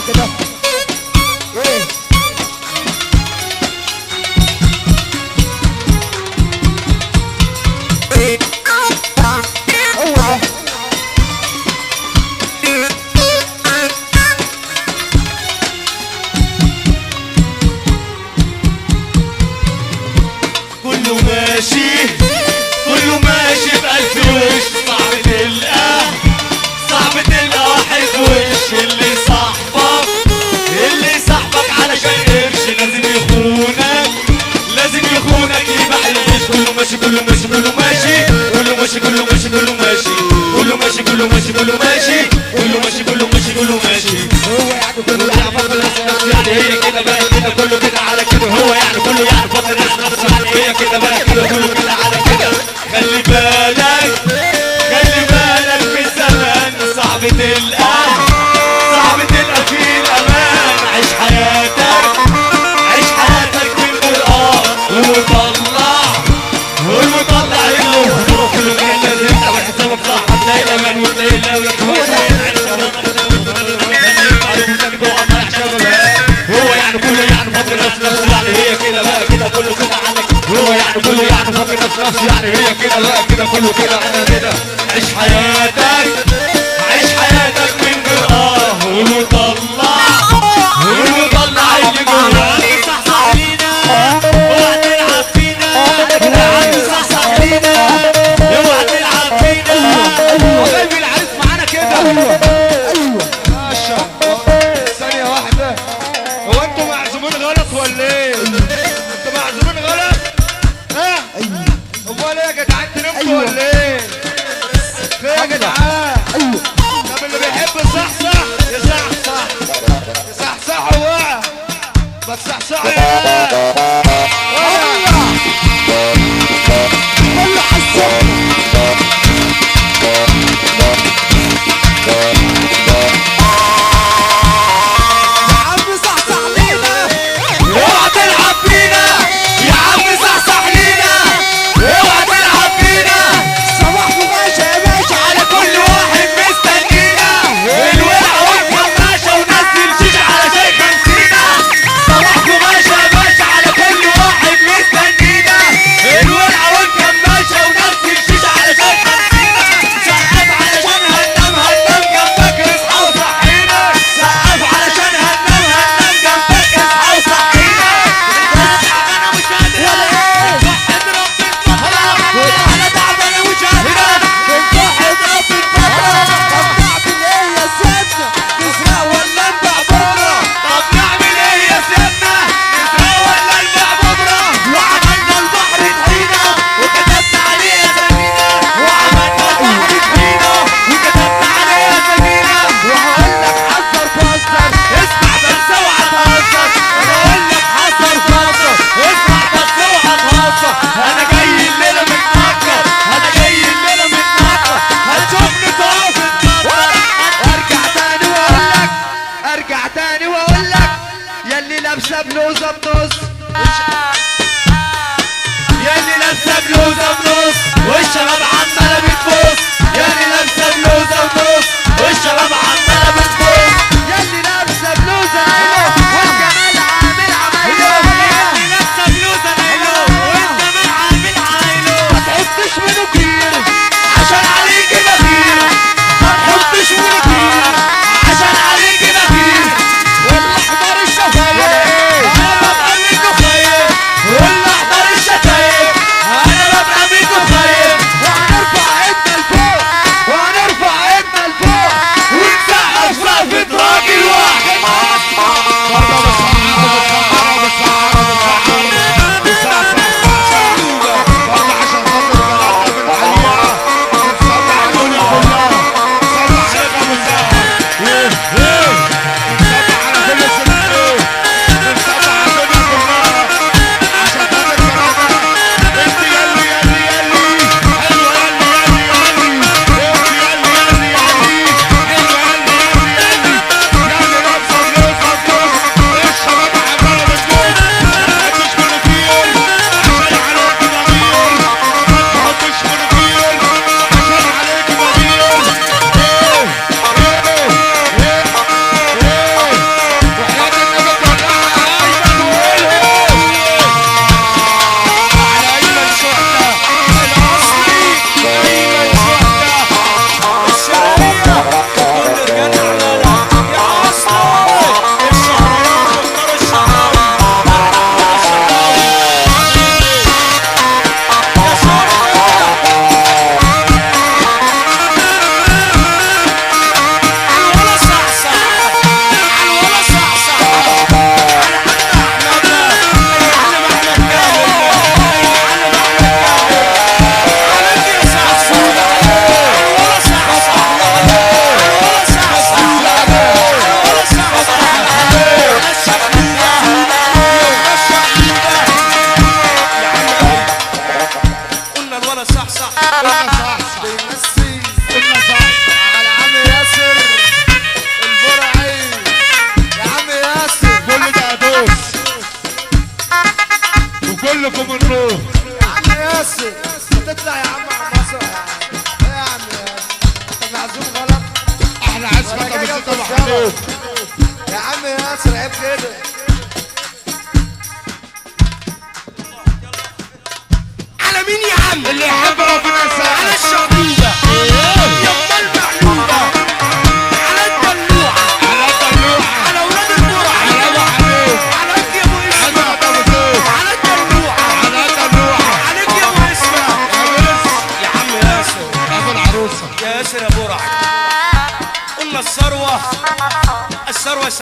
كده ايه هو كله ماشي كله ماشي بألف وش، صعب تلقى صعب تلقى واحد وش اللي صاحبك علشان قرش لازم يخونك يبقى القش. كله ماشي كله ماشي كله ماشي كله ماشي كله ماشي كله ماشي كله ماشي كله ماشي كله ماشي كله ماشي كله ماشي كله ماشي. هو يعني كله يعني فضل نفسه يعني هي كده بقى كده كله كده على كده. هو يعني كله يعني فضل نفسه يعني هي كده بقى كده كله كده على كده. خلي بالك في الزمان صعب تلقى فيه الأمان. عيش حياتك وطلع اللي كله كده لازم تعمل حسابك صح. هتلاقي الأمان وتلاقي الأولاد. هو يعني كله يعني فضل نفسه يعني هي كده بقى كده كله كده على كده. هو يعني كله يعني فضل نفسه يعني هي كده بقى كده كله كده على كده. عيش حياتك من جراه وطلع اللي جواك. صحصح لينا اوعى تلعب فينا كده يا عم. صحصح لينا اوعى تلعب فينا. حبايبي العريس معانا كده. ماشي ثانية واحدة. هو انتوا معزومين غلط ولا ايه؟ انتوا معزومين غلط؟ ها؟ امال ايه يا جدعان تنامتوا ولا ايه؟ في ايه يا جدعان؟ طب اللي بيحب يصحصح يصحصحوا بقى. ما تصحصحوا يا كله حسن يا عم صحصح لينا اوعى تلعب فينا يا عم. صحصح لينا اوعى تلعب فينا. صباحكم ماشي يا باشا على كل واحد مستنينا الورقة والكماشة ونزل شيش على شاي 50. صباحكم ماشي يا باشا على كلكم النور. يا عم ياسر تطلع يا عم على المسرح يا عم. ايه يا عم ياسر انت معزوم غلط. احلى عزفة ابو ست ابو حنين. يا عم ياسر عيب كده.